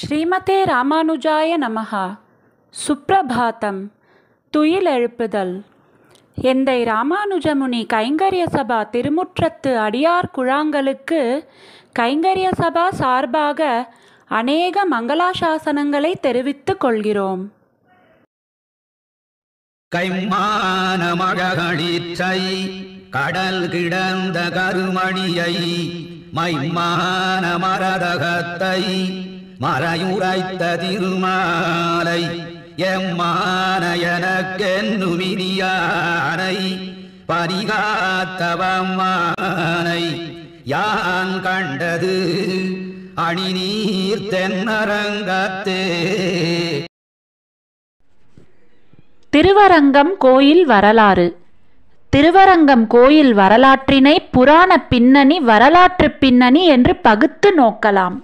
ஸ்ரீமதே ராமானுஜாய நமஹ. சுப்ரபாதம். துயிலெழுப்புதல். எந்தை ராமானுஜமுனி கைங்கரிய சபா திருமுற்றத்து அடியார் குழாங்களுக்கு கைங்கரிய சபா சார்பாக அநேக மங்களாசாசனங்களை தெரிவித்துக் கொள்கிறோம். கைமான மழகளிற்றை கடல் கிடந்த கருமணியை மைமான மரதகத்தை மறையுரைத்த திருமாலை எம்மான எனக்கென்னுமிரியானை பரிகாத்தவம்மானை யான் கண்டது அணிநீர் தென்னரங்கத்தே. திருவரங்கம் கோயில் வரலாறு. திருவரங்கம் கோயில் வரலாற்றினை புராண பின்னணி, வரலாற்று பின்னணி என்று பகுத்து நோக்கலாம்.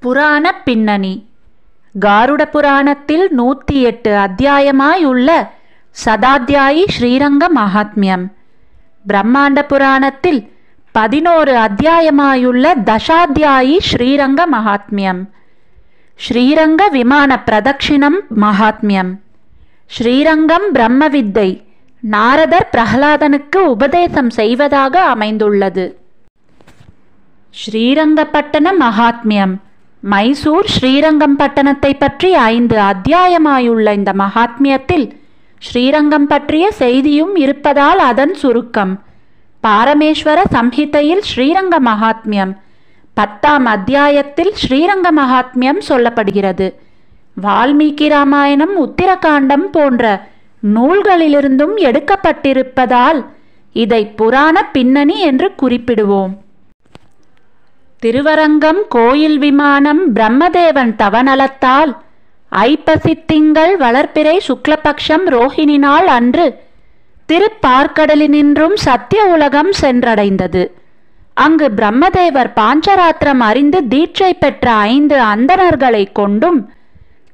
புராண பின்னணி. காருட புராணத்தில் 108 அத்தியாயமாயுள்ள சதாத்தியாயி ஸ்ரீரங்க மகாத்மியம், பிரம்மாண்ட புராணத்தில் 11 அத்தியாயமாயுள்ள தசாத்தியாயி ஸ்ரீரங்க மகாத்மியம், ஸ்ரீரங்க விமான பிரதட்சிணம் மகாத்மியம், ஸ்ரீரங்கம் பிரம்மவித்தை நாரதர் பிரகலாதனுக்கு உபதேசம் செய்வதாக அமைந்துள்ளது. ஸ்ரீரங்கப்பட்டண மகாத்மியம். மைசூர் ஸ்ரீரங்கம் பட்டணத்தை பற்றி 5 அத்தியாயமாயுள்ள இந்த மகாத்மியத்தில் ஸ்ரீரங்கம் பற்றிய செய்தியும் இருப்பதால் அதன் சுருக்கம். பாரமேஸ்வர சம்ஹிதையில் ஸ்ரீரங்க மகாத்மியம் 10ஆம் அத்தியாயத்தில் ஸ்ரீரங்க மகாத்மியம் சொல்லப்படுகிறது. வால்மீகி ராமாயணம், உத்திரகாண்டம் போன்ற நூல்களிலிருந்தும் எடுக்கப்பட்டிருப்பதால் இதை புராண பின்னணி என்று குறிப்பிடுவோம். திருவரங்கம் கோயில் விமானம் பிரம்மதேவன் தவநலத்தால் ஐப்பசி திங்கள் வளர்ப்பிறை சுக்லபக்ஷம் ரோஹிணி நாள் அன்று திருப்பார்க்கடலினின்றும் சத்திய உலகம் சென்றடைந்தது. அங்கு பிரம்மதேவர் பாஞ்சராத்திரம் அறிந்து தீட்சை பெற்ற 5 அந்தணர்களை கொண்டும்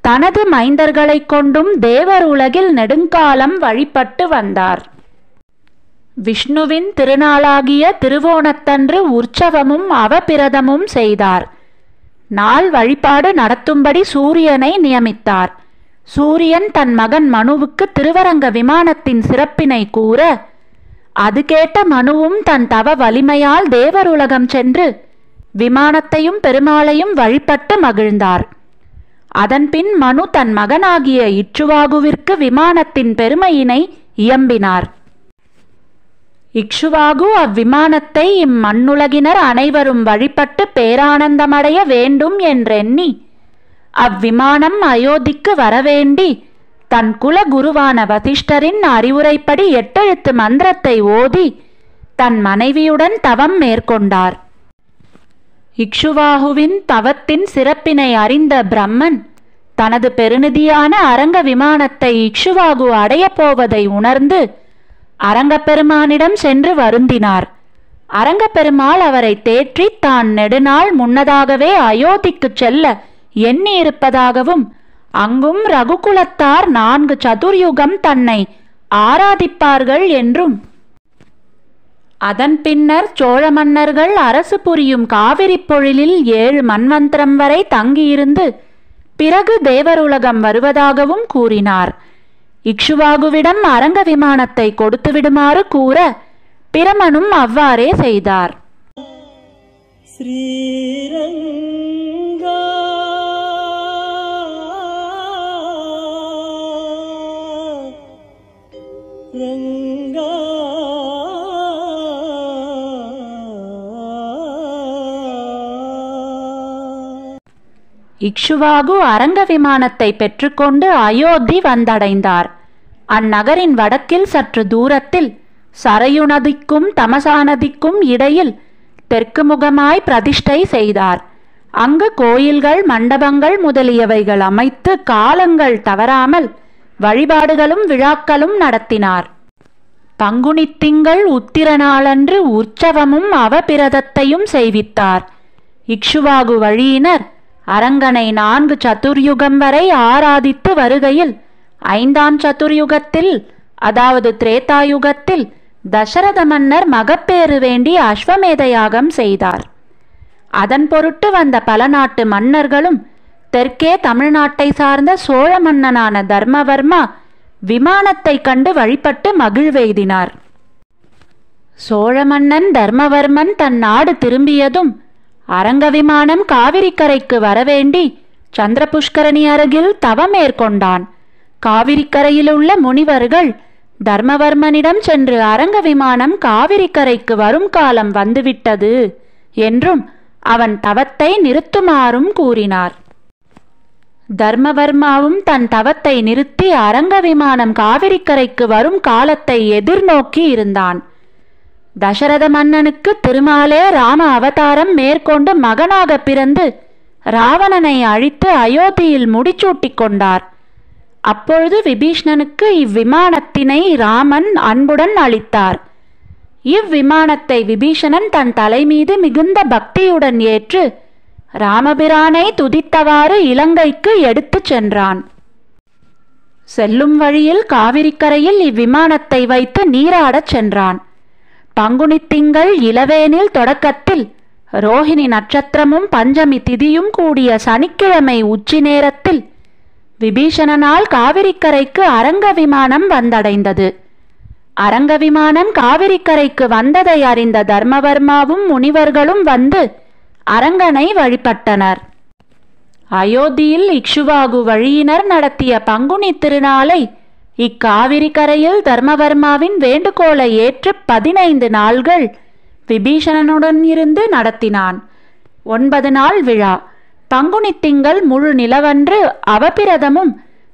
தனது மைந்தர்களை கொண்டும் தேவர் உலகில் நெடுங்காலம் வழிபட்டு வந்தார். விஷ்ணுவின் திருநாளாகிய திருவோணத்தன்று உற்சவமும் அவபிரதமும் செய்தார். நாள் வழிபாடு நடத்தும்படி சூரியனை நியமித்தார். சூரியன் தன் மகன் மனுவுக்கு திருவரங்க விமானத்தின் சிறப்பினை கூற, அது கேட்ட மனுவும் தன் தவ வலிமையால் தேவருலகம் சென்று விமானத்தையும் பெருமாளையும் வழிபட்டு மகிழ்ந்தார். அதன்பின் மனு தன் மகனாகிய இக்ஷுவாகுவிற்கு விமானத்தின் பெருமையினை இயம்பினார். இக்ஷுவாகு அவ்விமானத்தை இம்மண்ணுலகினர் அனைவரும் வழிபட்டு பேரானந்தமடைய வேண்டும் என்றெண்ணி அவ்விமானம் அயோத்திக்கு வரவேண்டி தன் குல குருவான வசிஷ்டரின் அறிவுரைப்படி 8 எழுத்து மந்திரத்தை ஓதி தன் மனைவியுடன் தவம் மேற்கொண்டார். இக்ஷுவாகுவின் தவத்தின் சிறப்பினை அறிந்த பிரம்மன் தனது பெருநிதியான அரங்க விமானத்தை இக்ஷுவாகு அடையப் போவதை உணர்ந்து அரங்கப்பெருமானிடம் சென்று வருந்தினார். அரங்கப்பெருமாள் அவரை தேற்றி தான் நெடுநாள் முன்னதாகவே அயோத்திக்கு செல்ல எண்ணி இருப்பதாகவும் அங்கும் ரகுகுலத்தார் 4 சதுர்யுகம் தன்னை ஆராதிப்பார்கள் என்றும் அதன் பின்னர் சோழ மன்னர்கள் அரசு புரியும் காவிரி பொழிலில் 7 மன்வந்திரம் வரை தங்கியிருந்து பிறகு தேவருலகம் வருவதாகவும் கூறினார். இக்ஷுவாகுவிடம் அரங்க விமானத்தை கொடுத்து விடுமாறு கூற பிரமனும் அவ்வாறே செய்தார். ஸ்ரீரங்கா ரங்கா இக்ஷுவாகு அரங்க விமானத்தை பெற்றுக்கொண்டு அயோத்தி வந்தடைந்தார். அந்நகரின் வடக்கில் சற்று தூரத்தில் சரையு நதிக்கும் தமசா நதிக்கும் இடையில் தெற்கு முகமாய் பிரதிஷ்டை செய்தார். அங்கு கோயில்கள், மண்டபங்கள் முதலியவைகள் அமைத்து காலங்கள் தவறாமல் வழிபாடுகளும் விழாக்களும் நடத்தினார். பங்குனி திங்கள் உத்திர நாளன்று உற்சவமும் அவபிரதத்தையும் செய்வித்தார். இக்ஷுவாகு வழியினர் அரங்கனை 4 சதுர்யுகம் வரை ஆராதித்து வருகையில் 5ஆம் சதுர்யுகத்தில், அதாவது திரேதாயுகத்தில் தசரத மன்னர் மகப்பேறு வேண்டி அஸ்வமேத யாகம் செய்தார். அதன் பொருட்டு வந்த பல நாட்டு மன்னர்களும் தெற்கே தமிழ்நாட்டை சார்ந்த சோழ மன்னனான தர்மவர்மா விமானத்தை கண்டு வழிபட்டு மகிழ்வெய்தினார். சோழ மன்னன் தர்மவர்மன் தன் நாடு திரும்பியதும் அரங்க விமானம் காவிரிக்கரைக்கு வரவேண்டி சந்திரபுஷ்கரணி அருகில் தவம் மேற்கொண்டான். காவிரிக்கரையிலுள்ள முனிவர்கள் தர்மவர்மனிடம் சென்று அரங்க விமானம் காவிரிக்கரைக்கு வரும் காலம் வந்துவிட்டது என்றும் அவன் தவத்தை நிறுத்துமாறும் கூறினார். தர்மவர்மாவும் தன் தவத்தை நிறுத்தி அரங்க விமானம் காவிரிக்கரைக்கு வரும் காலத்தை எதிர்நோக்கி இருந்தான். தசரத மன்னனுக்கு திருமாலே ராம அவதாரம் மேற்கொண்டு மகனாக பிறந்து ராவணனை அழித்து அயோத்தியில் முடிச்சூட்டிக் கொண்டார். அப்பொழுது விபீஷ்ணனுக்கு இவ்விமானத்தினை ராமன் அன்புடன் அளித்தார். இவ்விமானத்தை விபீஷணன் தன் தலைமீது மிகுந்த பக்தியுடன் ஏற்று ராமபிரானை துதித்தவாறு இலங்கைக்கு எடுத்துச் சென்றான். செல்லும் வழியில் காவிரிக்கரையில் இவ்விமானத்தை வைத்து நீராடச் சென்றான். பங்குனி திங்கள் இளவேனில் தொடக்கத்தில் ரோஹிணி நட்சத்திரமும் பஞ்சமி திதியும் கூடிய சனிக்கிழமை உச்சி நேரத்தில் விபீஷணனால் காவிரிக்கரைக்கு அரங்க விமானம் வந்தடைந்தது. அரங்க விமானம் காவிரிக்கரைக்கு வந்ததை அறிந்த தர்மவர்மாவும் முனிவர்களும் வந்து அரங்கனை வழிபட்டனர். அயோத்தியில் இக்ஷுவாகு வழியினர் நடத்திய பங்குனி திருநாளை இக்காவிரிக்கரையில் தர்மவர்மாவின் வேண்டுகோளை ஏற்று 15 நாள்கள் விபீஷணனுடன் இருந்து நடத்தினான். 9 நாள் விழா. பங்குனி திங்கள் முழு நிலவன்று அவபிரதமும்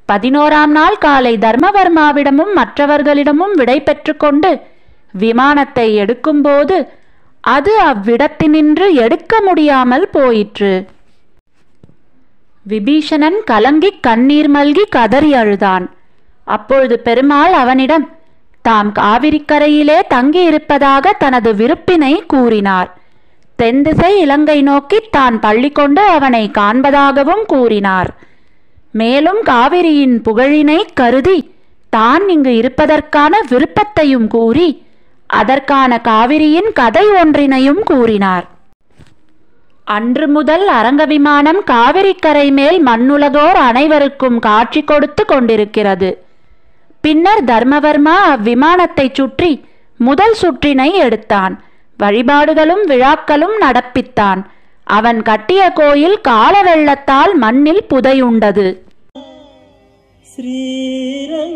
11ஆம் நாள் காலை தர்மவர்மாவிடமும் மற்றவர்களிடமும் விடை பெற்று கொண்டு விமானத்தை எடுக்கும்போது அது அவ்விடத்தினின்று எடுக்க முடியாமல் போயிற்று. விபீஷணன் கலங்கி கண்ணீர் மல்கி கதறி அழுதான். அப்பொழுது பெருமாள் அவனிடம் தாம் காவிரிக்கரையிலே தங்கியிருப்பதாக தனது விருப்பினை கூறினார். தென்திசை இலங்கை நோக்கி தான் பள்ளி கொண்டு அவனை காண்பதாகவும் கூறினார். மேலும் காவிரியின் புகழினை கருதி தான் இங்கு இருப்பதற்கான விருப்பத்தையும் கூறி அதற்கான காவிரியின் கதை ஒன்றினையும் கூறினார். அன்று முதல் அரங்க விமானம் காவிரிக்கரை மேல் மண்ணுலகோர் அனைவருக்கும் காட்சி கொடுத்து கொண்டிருக்கிறது. பின்னர் தர்மவர்மா அவ்விமானத்தை சுற்றி முதல் சுற்றினை எடுத்தான். வழிபாடுகளும் விழாக்களும் நடப்பித்தான். அவன் கட்டிய கோயில் கால வெள்ளத்தால் மண்ணில் புதையுண்டது. ஸ்ரீரங்கா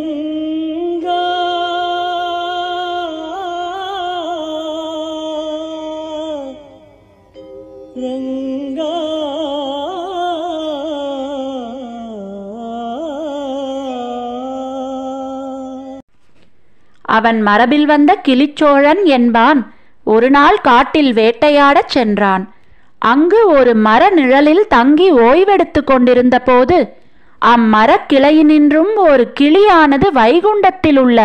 ரங்கா அவன் மரபில் வந்த கிளிச்சோழன் என்பான் ஒரு நாள் காட்டில் வேட்டையாடச் சென்றான். அங்கு ஒரு மர நிழலில் தங்கி ஓய்வெடுத்து கொண்டிருந்த போது அம்மரக் கிளையினின்றும் ஒரு கிளியானது வைகுண்டத்தில் உள்ள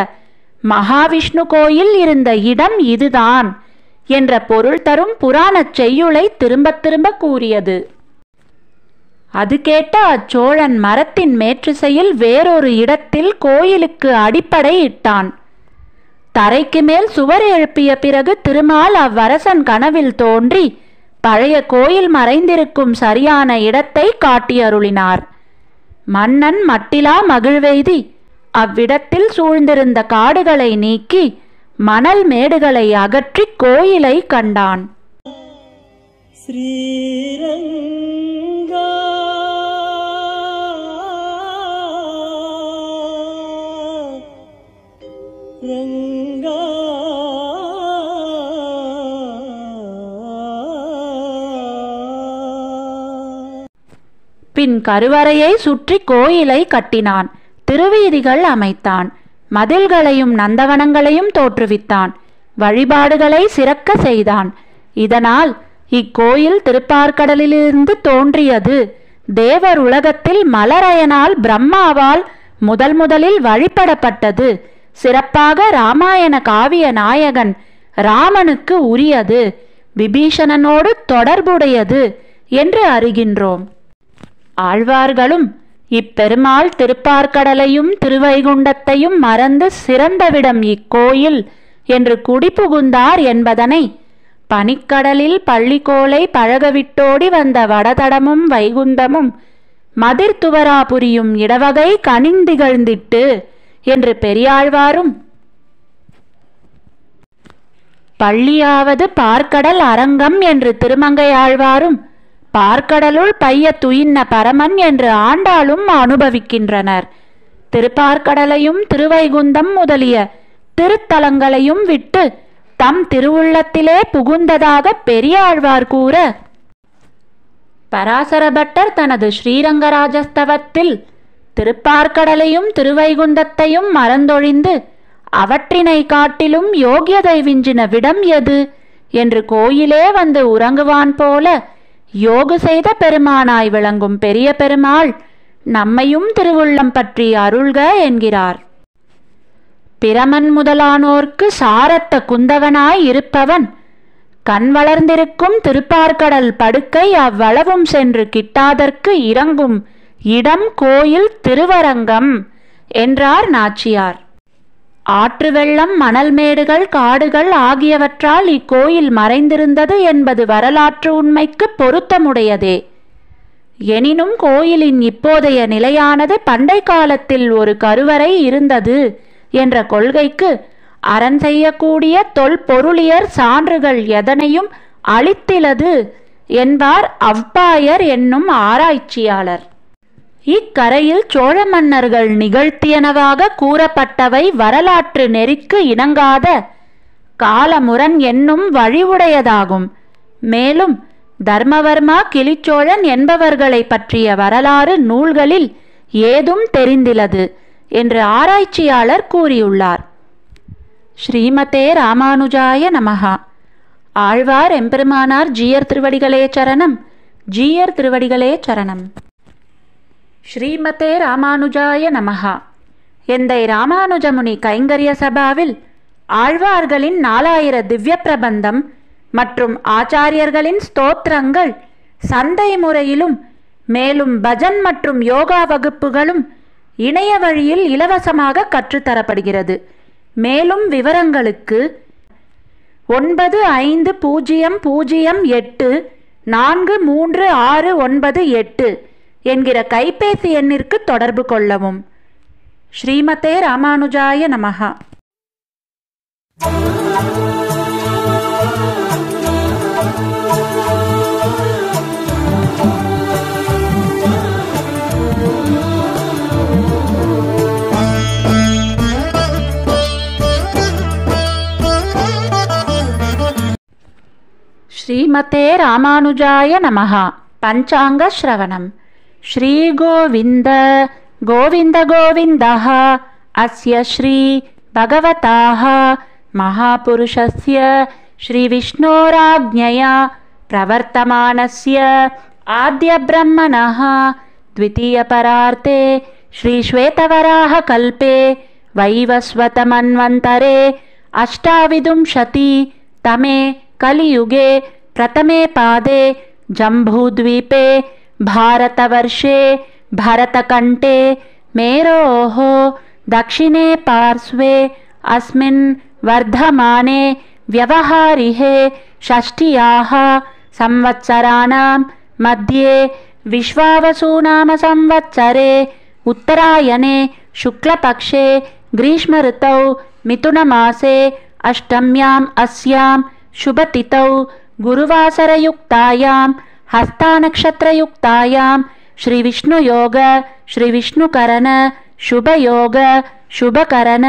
மகாவிஷ்ணு கோயில் இருந்த இடம் இதுதான் என்ற பொருள் தரும் புராணச் செய்யுளை திரும்ப திரும்ப கூறியது. அது கேட்ட அச்சோழன் மரத்தின் மேற்றிசையில் வேறொரு இடத்தில் கோயிலுக்கு அடிப்படை இட்டான். தரைக்கு மேல் சுவர் எழுப்பிய பிறகு திருமால் அவ்வரசன் கனவில் தோன்றி பழைய கோயில் மறைந்திருக்கும் சரியான இடத்தை காட்டியருளினார். மன்னன் மட்டிலா மகிழ்வெய்தி அவ்விடத்தில் சூழ்ந்திருந்த காடுகளை நீக்கி மணல் மேடுகளை அகற்றி கோயிலை கண்டான். ஸ்ரீரங்கா ரங்கா பின் கருவறையை சுற்றி கோயிலை கட்டினான். திருவீதிகள் அமைத்தான். மதில்களையும் நந்தவனங்களையும் தோற்றுவித்தான். வழிபாடுகளை சிறக்க செய்தான். இதனால் இக்கோயில் திருப்பார்கடலிலிருந்து தோன்றியது. தேவர் உலகத்தில் மலரயனால் பிரம்மாவால் முதலில் வழிபடப்பட்டது. சிறப்பாக இராமாயண காவிய நாயகன் ராமனுக்கு உரியது, விபீஷணனோடு தொடர்புடையது என்று அறிகின்றோம். ஆழ்வார்களும் இப்பெருமாள் திருப்பார்கடலையும் திருவைகுண்டத்தையும் மறந்து சிறந்தவிடம் இக்கோயில் என்று குடிபுகுந்தார் என்பதனை பனிக்கடலில் பள்ளிக்கோலை பழகவிட்டோடி வந்த வடதடமும் வைகுந்தமும் மதிர்த்துவராபுரியும் இடவகை கனிந்திகழ்ந்திட்டு என்று பெரியாழ்வாரும், பள்ளியாவது பார்க்கடல் அரங்கம் என்று திருமங்கையாழ்வாரும், பார்க்கடலுள் பைய துயின்ன பரமன் என்று ஆண்டாளும் அனுபவிக்கின்றனர். திருப்பார்க்கடலையும் திருவைகுந்தம் முதலிய திருத்தலங்களையும் விட்டு தம் திருவுள்ளத்திலே புகுந்ததாக பெரியாழ்வார் கூற, பராசரபட்டர் தனது ஸ்ரீரங்கராஜஸ்தவத்தில் திருப்பார்க்கடலையும் திருவைகுந்தத்தையும் மறந்தொழிந்து அவற்றினை காட்டிலும் யோகியதை விஞ்சின விடம் எது என்று கோயிலே வந்து உறங்குவான் போல யோகு செய்த பெருமானாய் விளங்கும் பெரிய பெருமாள் நம்மையும் திருவுள்ளம் பற்றி அருள்க என்கிறார். பிரமன் முதலானோர்க்கு சாரத்த குந்தவனாய் இருப்பவன் கண் வளர்ந்திருக்கும் திருப்பார்க்கடல் படுக்கை அவ்வளவும் சென்று கிட்டாதற்கு இறங்கும் இடம் கோயில் திருவரங்கம் என்றார் நாச்சியார். ஆற்று வெள்ளம், மணல் மேடுகள், காடுகள் ஆகியவற்றால் இக்கோயில் மறைந்திருந்தது என்பது வரலாற்று உண்மைக்கு பொருத்தமுடையதே. எனினும் கோயிலின் இப்போதைய நிலையானது பண்டை காலத்தில் ஒரு கருவறை இருந்தது என்ற கொள்கைக்கு அரண் செய்யக்கூடிய தொல்பொருளியர் சான்றுகள் எதனையும் அளித்திலது என்பார் அவ்பாயர் என்னும் ஆராய்ச்சியாளர். இக்கரையில் சோழ மன்னர்கள் நிகழ்த்தியனவாக கூறப்பட்டவை வரலாற்று நெறிக்கு இணங்காத காலமுரண் என்னும் வழிவுடையதாகும். மேலும் தர்மவர்மா, கிளிச்சோழன் என்பவர்களை பற்றிய வரலாறு நூல்களில் ஏதும் தெரிந்திலது என்று ஆராய்ச்சியாளர் கூறியுள்ளார். ஸ்ரீமதே ராமானுஜாய நமஹா. ஆழ்வார் எம்பெருமானார் ஜீயர் திருவடிகளே சரணம். ஜீயர் திருவடிகளே சரணம். ஸ்ரீமதே ராமானுஜாய நமஹா. எந்தை ராமானுஜமுனி கைங்கரிய சபாவில் ஆழ்வார்களின் 4000 திவ்ய பிரபந்தம் மற்றும் ஆச்சாரியர்களின் ஸ்தோத்திரங்கள் சந்தை முறையிலும் மேலும் பஜன் மற்றும் யோகா வகுப்புகளும் இணைய வழியில் இலவசமாக கற்றுத்தரப்படுகிறது. மேலும் விவரங்களுக்கு 9508436698 என்கிற கைபேசி எண்ணிற்கு தொடர்பு கொள்ளவும். ஸ்ரீமதே ராமானுஜாய நமஹா. ஸ்ரீமதே ராமானுஜாய நமஹா. பஞ்சாங்க ஸ்ரவணம். ஸ்ரீ கோவிந்த கோவிந்த கோவிந்தஹ அஸ்ய ஸ்ரீ பகவதாஹ மகாபுருஷஸ்ய ஸ்ரீ விஷ்ணோராஜ்ஞயா பிரவர்த்தமானஸ்ய ஆத்ய பிரம்மணஹ த்விதீய பரார்த்தே ஸ்ரீ ஸ்வேதவராஹ கல்பே வைவஸ்வத மன்வந்தரே அஷ்டாவிதும்ஷதி தமே கலியுगे प्रथमे पादे जम्बूद्वीपे भारतवर्षे भरतकण्ठे मेरोः दक्षिणे पार्श्वे अस्मिन् वर्धमाने व्यवहारिहे षष्ठ्याः संवत्सराणां मध्ये विश्वावसुनाम संवत्सरे उत्तरायणे शुक्लपक्षे ग्रीष्मऋतौ मिथुनमासे अष्टम्याम् अस्यां शुभतिथौ गुरुवासरयुक्तायां हस्तानक्षत्रयुक्तायां श्रीविष्णुयोग श्रीविष्णुकरण शुभयोग शुभकरण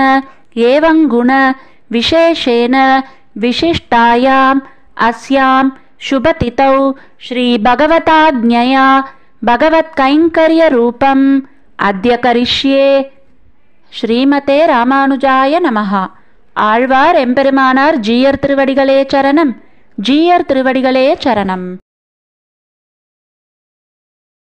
एवं गुण विशेषेण विशिष्टायाम् अस्यां शुभतिथौ श्रीभगवताज्ञया भगवत्कैङ्कर्यरूपम् अद्य करिष्ये. श्रीमते रामानुजाय नमः. ஆழ்வார் எம்பெருமானார் ஜீயர் திருவடிகளே சரணம். ஜீயர் திருவடிகளே சரணம்.